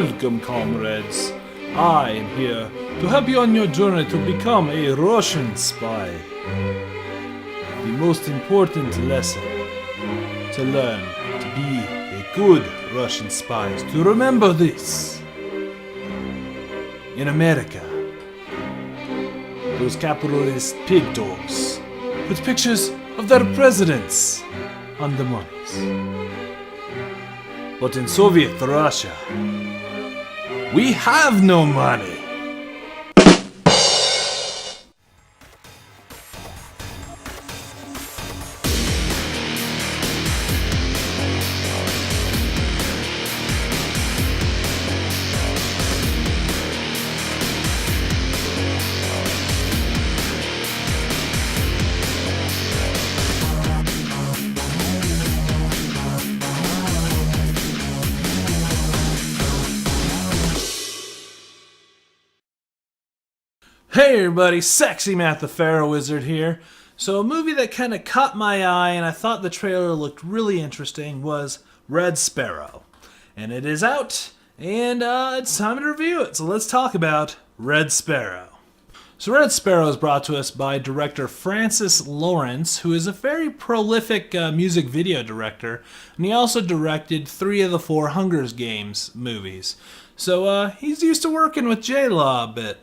Welcome, comrades. I am here to help you on your journey to become a Russian spy. The most important lesson to learn to be a good Russian spy is to remember this. In America, those capitalist pig dogs put pictures of their presidents on the monies. But in Soviet Russia, we have no money. Hey everybody, Sexy Matt the Pharaoh Wizard here. So a movie that kind of caught my eye and I thought the trailer looked really interesting was Red Sparrow. And it is out, and it's time to review it. So let's talk about Red Sparrow. So Red Sparrow is brought to us by director Francis Lawrence, who is a very prolific music video director, and he also directed 3 of the 4 Hunger Games movies. So he's used to working with JLaw a bit.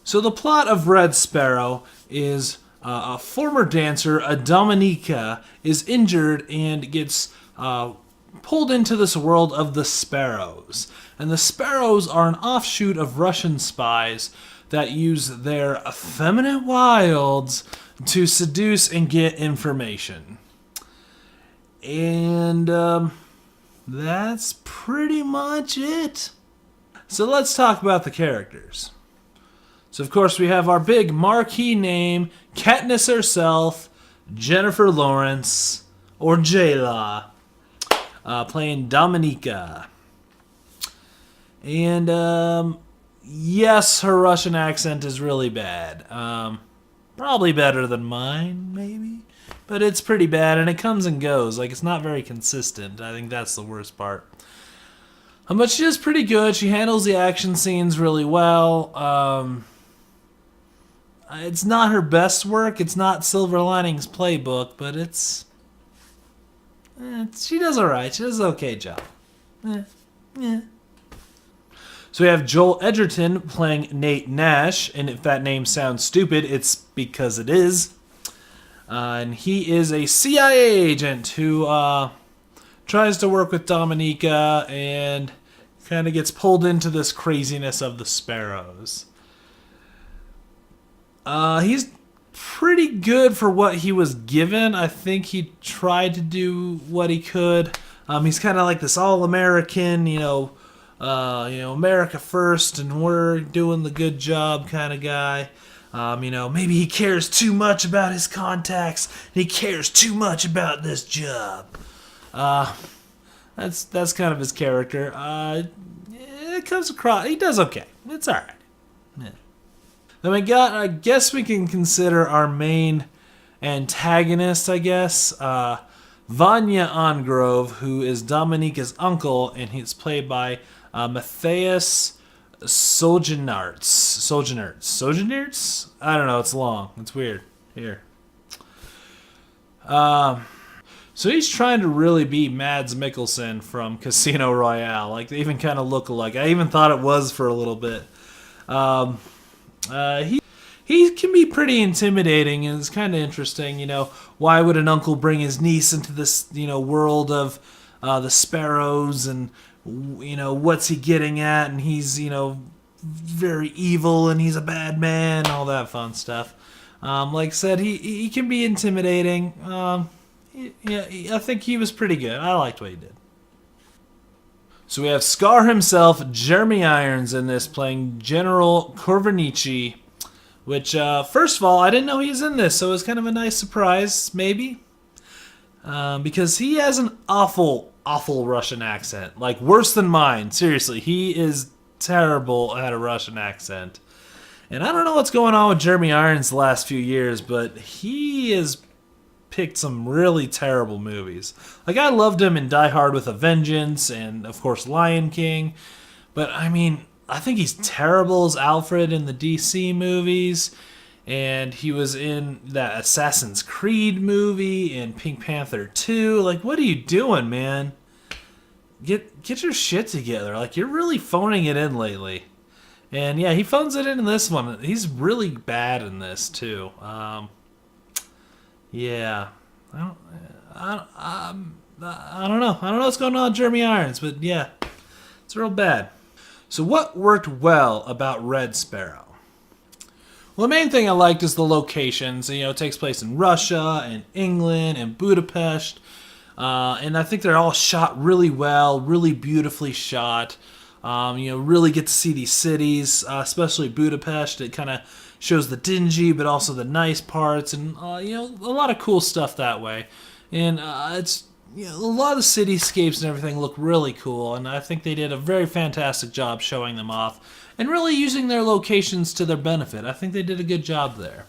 So the plot of Red Sparrow is a former dancer, a Dominica, is injured and gets pulled into this world of the Sparrows. And the Sparrows are an offshoot of Russian spies that use their effeminate wilds to seduce and get information. And that's pretty much it. So let's talk about the characters. So, of course, we have our big marquee name, Katniss herself, Jennifer Lawrence, or JLaw, playing Dominica. And, yes, her Russian accent is really bad. Probably better than mine, maybe. But it's pretty bad, and it comes and goes. Like, it's not very consistent. I think that's the worst part. But she is pretty good. She handles the action scenes really well. It's not her best work. It's not Silver Linings Playbook, but she does alright. She does an okay job. So we have Joel Edgerton playing Nate Nash, and if that name sounds stupid, it's because it is. And he is a CIA agent who tries to work with Dominica and kind of gets pulled into this craziness of the Sparrows. He's pretty good for what he was given. I think he tried to do what he could. He's kind of like this all-American, America first, and we're doing the good job kind of guy. Maybe he cares too much about his contacts, and he cares too much about this job. That's kind of his character. It comes across. He does okay. It's all right. Yeah. Then we got, I guess we can consider our main antagonist, Vanya Ongrove, who is Dominica's uncle, and he's played by Matthias Solzhenitsyn. Solzhenitsyn? I don't know, it's long. It's weird. Here. So he's trying to really be Mads Mikkelsen from Casino Royale. Like, they even kind of look alike. I even thought it was for a little bit. He can be pretty intimidating, and it's kind of interesting, why would an uncle bring his niece into this, world of the Sparrows, and, what's he getting at, and he's, very evil, and he's a bad man, all that fun stuff. Like I said, he can be intimidating. I think he was pretty good. I liked what he did. So we have Scar himself, Jeremy Irons, in this, playing General Korvanichi, which, first of all, I didn't know he was in this, so it was kind of a nice surprise, maybe, because he has an awful Russian accent, like worse than mine. Seriously, he is terrible at a Russian accent, and I don't know what's going on with Jeremy Irons the last few years, but he is picked some really terrible movies. Like, I loved him in Die Hard with a Vengeance and, of course, Lion King. But, I mean, I think he's terrible as Alfred in the DC movies. And he was in that Assassin's Creed movie and Pink Panther 2. Like, what are you doing, man? Get your shit together. Like, you're really phoning it in lately. And yeah, he phones it in this one. He's really bad in this too. Yeah, I don't know. I don't know what's going on with Jeremy Irons, but yeah, it's real bad. So what worked well about Red Sparrow? Well, the main thing I liked is the locations. You know, it takes place in Russia and England and Budapest. And I think they're all shot really well, really beautifully shot. Really get to see these cities, especially Budapest. It kind of shows the dingy, but also the nice parts, and a lot of cool stuff that way. And it's a lot of the cityscapes and everything look really cool, and I think they did a very fantastic job showing them off and really using their locations to their benefit. I think they did a good job there.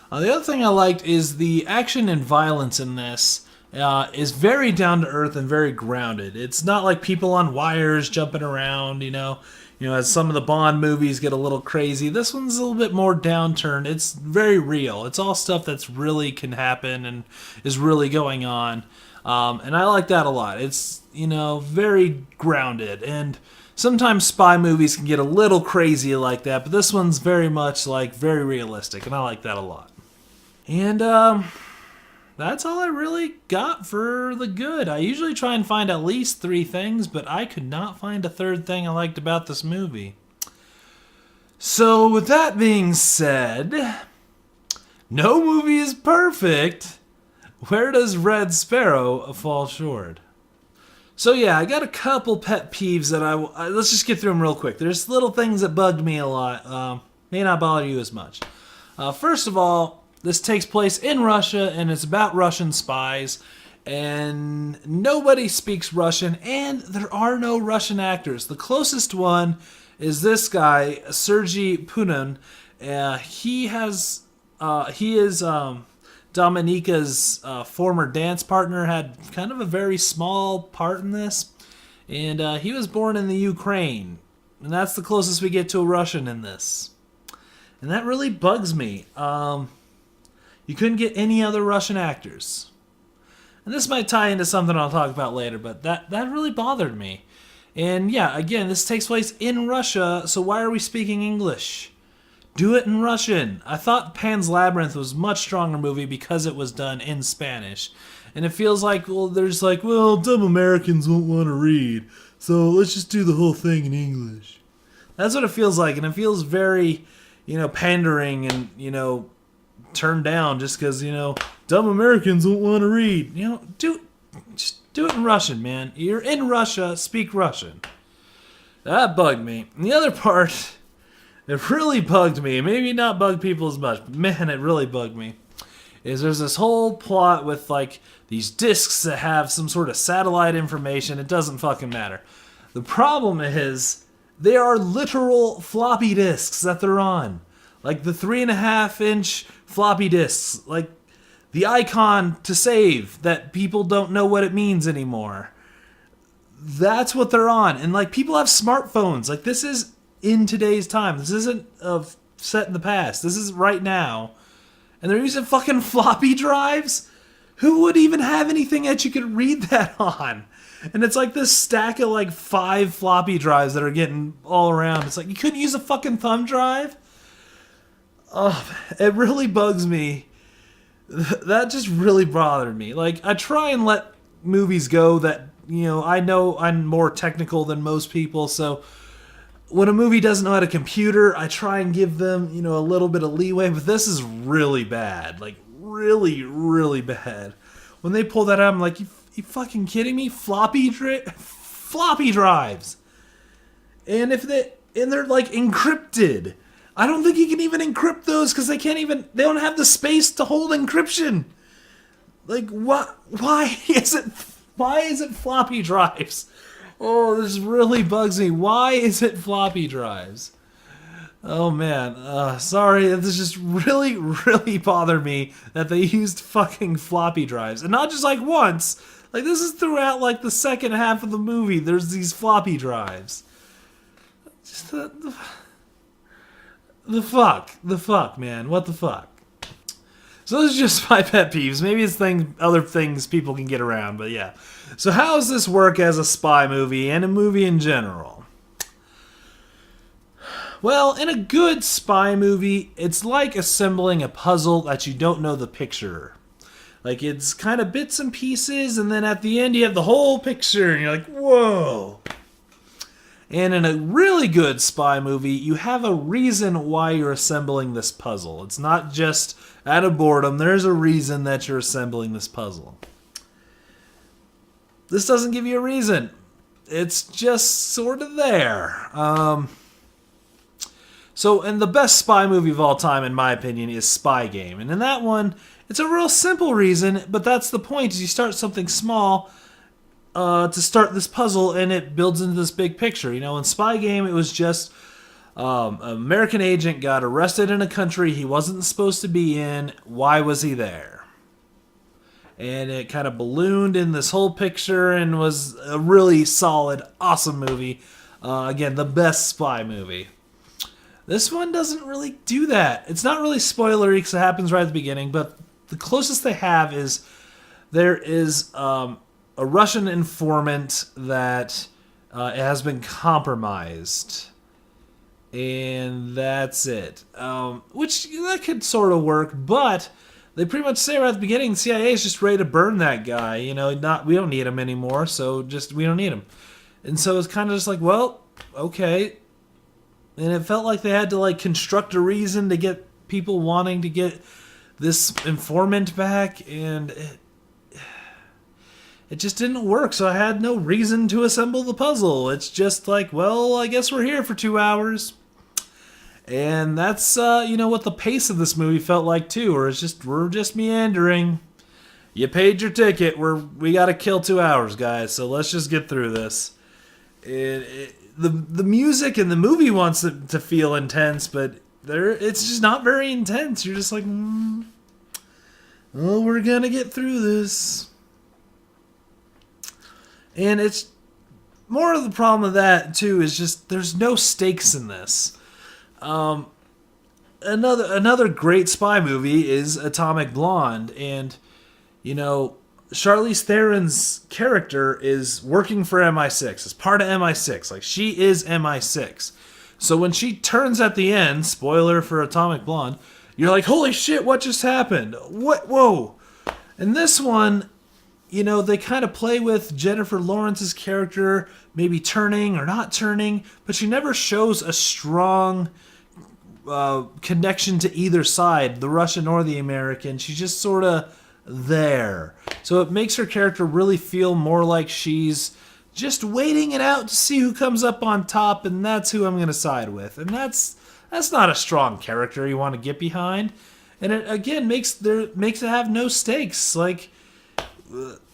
The other thing I liked is the action and violence in this. Is very down to earth and very grounded. It's not like people on wires jumping around, as some of the Bond movies get a little crazy. This one's a little bit more downturned. It's very real. It's all stuff that's really can happen and is really going on. And I like that a lot. It's, very grounded. And sometimes spy movies can get a little crazy like that, but this one's very much very realistic, and I like that a lot. And, that's all I really got for the good. I usually try and find at least 3 things, but I could not find a third thing I liked about this movie. So, with that being said, no movie is perfect. Where does Red Sparrow fall short? So yeah, I got a couple pet peeves that let's just get through them real quick. There's little things that bugged me a lot. May not bother you as much. First of all, this takes place in Russia, and it's about Russian spies, and nobody speaks Russian, and there are no Russian actors. The closest one is this guy, Sergei Punin. He is Dominika's former dance partner, had kind of a very small part in this, and he was born in the Ukraine, and that's the closest we get to a Russian in this. And that really bugs me. You couldn't get any other Russian actors. And this might tie into something I'll talk about later, but that really bothered me. And yeah, again, this takes place in Russia, so why are we speaking English? Do it in Russian. I thought Pan's Labyrinth was a much stronger movie because it was done in Spanish. And it feels like, dumb Americans won't want to read, so let's just do the whole thing in English. That's what it feels like, and it feels very, pandering and, turned down just because, dumb Americans won't want to read. Just do it in Russian, man. You're in Russia, speak Russian. That bugged me. And the other part, it really bugged me. Maybe not bugged people as much, but man, it really bugged me. Is there's this whole plot with, these discs that have some sort of satellite information. It doesn't fucking matter. The problem is, they are literal floppy disks that they're on. Like the 3.5-inch floppy disks. Like the icon to save that people don't know what it means anymore. That's what they're on. And people have smartphones. This is in today's time. This isn't set in the past. This is right now. And they're using fucking floppy drives? Who would even have anything that you could read that on? And it's this stack of 5 floppy drives that are getting all around. It's you couldn't use a fucking thumb drive? Oh, it really bugs me. That just really bothered me. I try and let movies go that, I know I'm more technical than most people, so when a movie doesn't know how to computer, I try and give them, a little bit of leeway, but this is really bad. Really, really bad. When they pull that out, I'm you fucking kidding me? Floppy drives. And they're encrypted. I don't think you can even encrypt those because they don't have the space to hold encryption. Why is it floppy drives? Oh, this really bugs me. Why is it floppy drives? Oh man, sorry. This just really, really bothered me that they used fucking floppy drives, and not just like once. Like this is throughout like the second half of the movie. There's these floppy drives. Just the fuck, man. What the fuck? So those are just my pet peeves. Maybe it's other things people can get around, but yeah. So how does this work as a spy movie and a movie in general? Well, in a good spy movie, it's like assembling a puzzle that you don't know the picture. Like it's kind of bits and pieces, and then at the end you have the whole picture, and you're like, whoa. And in a really good spy movie, you have a reason why you're assembling this puzzle. It's not just out of boredom, there's a reason that you're assembling this puzzle. This doesn't give you a reason. It's just sort of there. And the best spy movie of all time, in my opinion, is Spy Game. And in that one, it's a real simple reason, but that's the point, is you start something small to start this puzzle, and it builds into this big picture. You know, in Spy Game, it was just an American agent got arrested in a country he wasn't supposed to be in. Why was he there? And it kind of ballooned in this whole picture and was a really solid, awesome movie. Again, the best spy movie. This one doesn't really do that. It's not really spoilery because it happens right at the beginning, but the closest they have is there is a Russian informant that has been compromised. And that's it. Which, that could sort of work, but they pretty much say right at the beginning, the CIA is just ready to burn that guy. You know, we don't need him anymore, so we don't need him. And so it's kind of just like, well, okay. And it felt like they had to like construct a reason to get people wanting to get this informant back, and it just didn't work. So I had no reason to assemble the puzzle. It's just like, well, I guess we're here for 2 hours. And that's what the pace of this movie felt like too, or we're just meandering. You paid your ticket. We got to kill 2 hours, guys. So let's just get through this. The music in the movie wants it to feel intense, but it's just not very intense. You're just like, well, we're gonna get through this. And it's more of the problem of that too is just there's no stakes in this. Another great spy movie is Atomic Blonde, and Charlize Theron's character is working for MI6, is part of MI6. Like, she is MI6. So when she turns at the end, spoiler for Atomic Blonde, you're like, holy shit, what just happened? What? Whoa. And this one, they kind of play with Jennifer Lawrence's character maybe turning or not turning, but she never shows a strong connection to either side, the Russian or the American. She's just sort of there. So it makes her character really feel more like she's just waiting it out to see who comes up on top, and that's who I'm going to side with. And that's not a strong character you want to get behind. And it again makes it have no stakes. Like,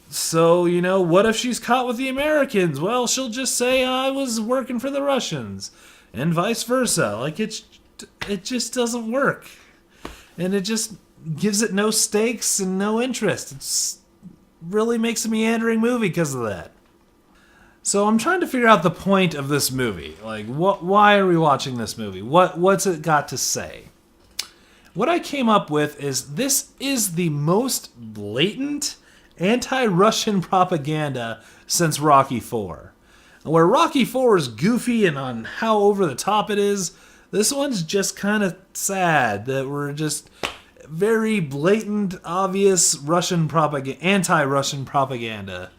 so what if she's caught with the Americans? Well, she'll just say I was working for the Russians, and vice versa. Like, it just doesn't work, and it just gives it no stakes and no interest. It's really makes a meandering movie because of that. So I'm trying to figure out the point of this movie. Like, why are we watching this movie? What's it got to say? What I came up with is this is the most blatant anti-Russian propaganda since Rocky IV. And where Rocky IV is goofy and on how over the top it is, this one's just kind of sad that we're just very blatant, obvious Russian propaganda, anti-Russian propaganda.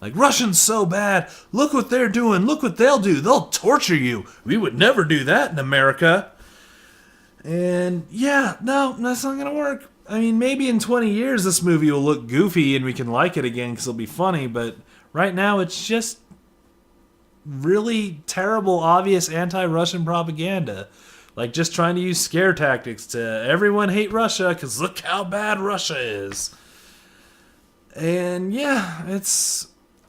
Like, Russians so bad, look what they're doing, look what they'll do, they'll torture you. We would never do that in America. And yeah, no, that's not gonna work. I mean, maybe in 20 years this movie will look goofy and we can like it again because it'll be funny, but right now it's just really terrible, obvious anti-Russian propaganda. Like, just trying to use scare tactics to everyone hate Russia because look how bad Russia is. And yeah,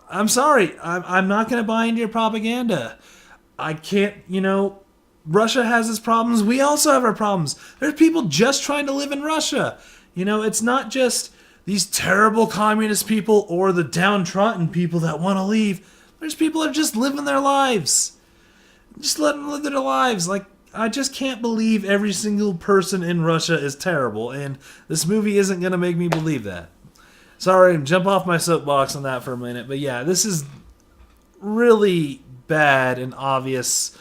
I'm sorry. I'm not going to buy into your propaganda. I can't, Russia has its problems. We also have our problems. There's people just trying to live in Russia. It's not just these terrible communist people or the downtrodden people that want to leave. There's people that are just living their lives. Just let them live their lives. Like, I just can't believe every single person in Russia is terrible, and this movie isn't going to make me believe that. Sorry, jump off my soapbox on that for a minute, but yeah, this is really bad and obvious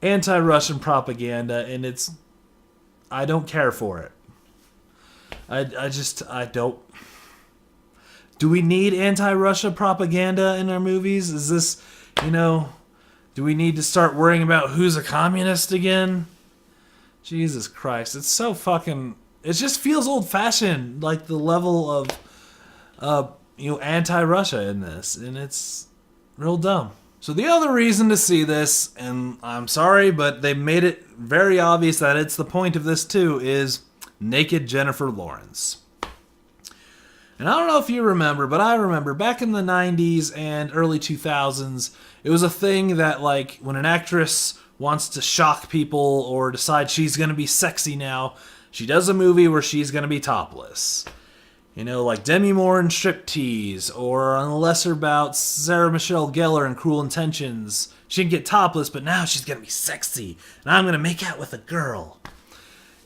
anti-Russian propaganda, and I don't care for it. I don't. Do we need anti-Russia propaganda in our movies? Is this, do we need to start worrying about who's a communist again? Jesus Christ, it's so fucking, it just feels old-fashioned, like the level of, anti-Russia in this, and it's real dumb. So the other reason to see this, and I'm sorry, but they made it very obvious that it's the point of this too, is naked Jennifer Lawrence. And I don't know if you remember, but I remember back in the 90s and early 2000s, it was a thing that, like, when an actress wants to shock people or decide she's going to be sexy now, she does a movie where she's going to be topless. Like Demi Moore in Striptease, or on the lesser bout, Sarah Michelle Gellar in Cruel Intentions. She didn't get topless, but now she's going to be sexy, and I'm going to make out with a girl.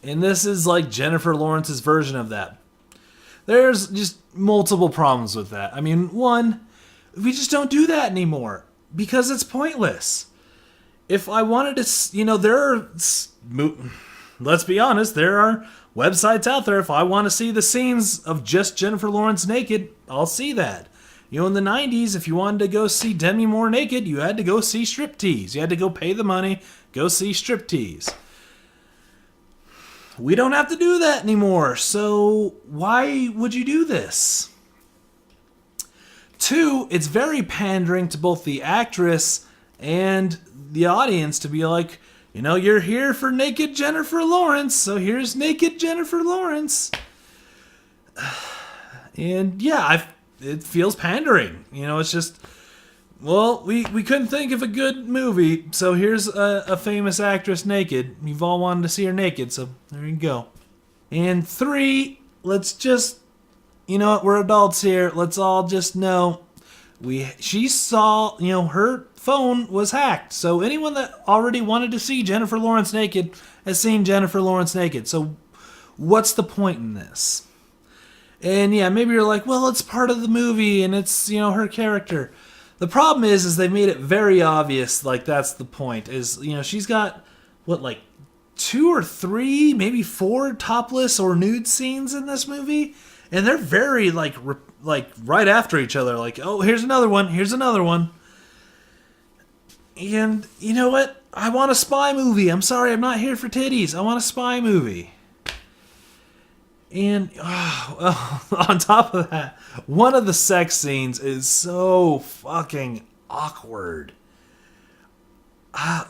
And this is like Jennifer Lawrence's version of that. There's just multiple problems with that. I mean, one, we just don't do that anymore because it's pointless. If I wanted to, let's be honest, there are websites out there. If I want to see the scenes of just Jennifer Lawrence naked, I'll see that. In the 90s, if you wanted to go see Demi Moore naked, you had to go see Striptease. You had to go pay the money, go see Striptease. We don't have to do that anymore, so why would you do this? 2, it's very pandering to both the actress and the audience to be like, you're here for naked Jennifer Lawrence, so here's naked Jennifer Lawrence. And yeah, it feels pandering. It's just, well, we couldn't think of a good movie, so here's a famous actress naked. You've all wanted to see her naked, so there you go. And 3, let's just, we're adults here. Let's all just know she saw, her phone was hacked. So anyone that already wanted to see Jennifer Lawrence naked has seen Jennifer Lawrence naked. So what's the point in this? And yeah, maybe you're like, well, it's part of the movie and it's, her character. The problem is they made it very obvious, like that's the point, is, she's got, 2 or 3, maybe 4 topless or nude scenes in this movie, and they're very, like right after each other, like, oh, here's another one, here's another one. And, you know what? I want a spy movie. I'm sorry, I'm not here for titties. I want a spy movie. And on top of that, one of the sex scenes is so fucking awkward.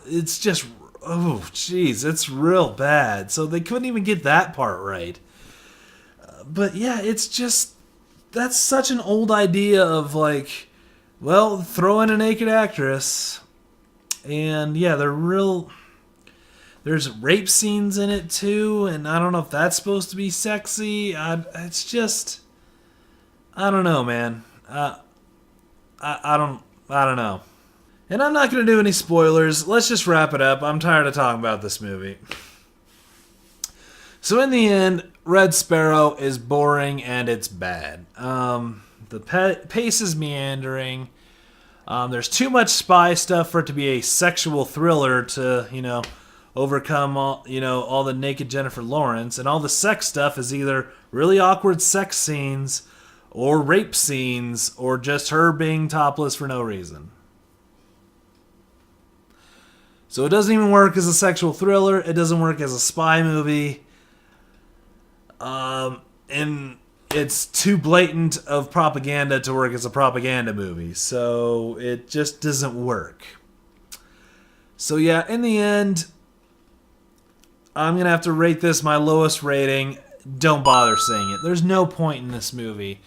It's just, it's real bad. So they couldn't even get that part right. But yeah, it's just, that's such an old idea of like, well, throw in a naked actress. And yeah, there's rape scenes in it too, and I don't know if that's supposed to be sexy. It's just, I don't know, man. I don't know. And I'm not going to do any spoilers. Let's just wrap it up. I'm tired of talking about this movie. So in the end, Red Sparrow is boring and it's bad. The pace is meandering. There's too much spy stuff for it to be a sexual thriller to, overcome all the naked Jennifer Lawrence, and all the sex stuff is either really awkward sex scenes or rape scenes or just her being topless for no reason. So it doesn't even work as a sexual thriller. It doesn't work as a spy movie. And it's too blatant of propaganda to work as a propaganda movie. So it just doesn't work. So yeah, in the end, I'm going to have to rate this my lowest rating. Don't bother seeing it. There's no point in this movie.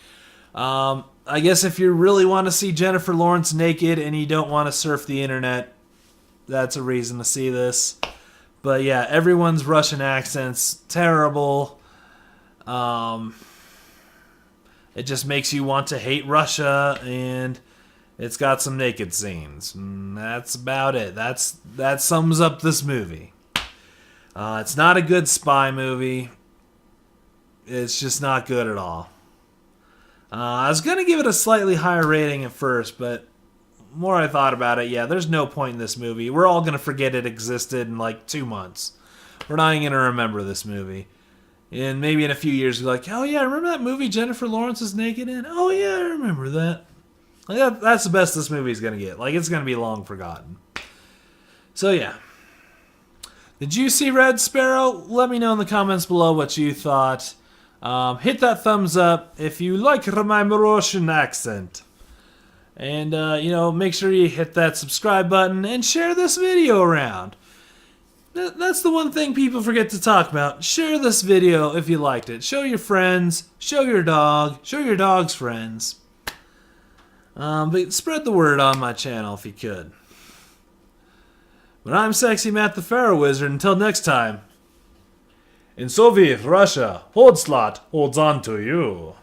I guess if you really want to see Jennifer Lawrence naked and you don't want to surf the internet, that's a reason to see this. But yeah, everyone's Russian accent's terrible. It just makes you want to hate Russia, and it's got some naked scenes. That's about it. That sums up this movie. It's not a good spy movie. It's just not good at all. I was going to give it a slightly higher rating at first, but the more I thought about it, yeah, there's no point in this movie. We're all going to forget it existed in like 2 months. We're not even going to remember this movie. And maybe in a few years, we're like, oh yeah, remember that movie Jennifer Lawrence is naked in? Oh yeah, I remember that. Like, that's the best this movie's going to get. Like, it's going to be long forgotten. So yeah. Did you see Red Sparrow? Let me know in the comments below what you thought. Hit that thumbs up if you like my Russian accent. And, make sure you hit that subscribe button and share this video around. That's the one thing people forget to talk about. Share this video if you liked it. Show your friends. Show your dog. Show your dog's friends. But spread the word on my channel if you could. But I'm Sexy Matt the Pharaoh Wizard. Until next time. In Soviet Russia, Holdslot holds on to you.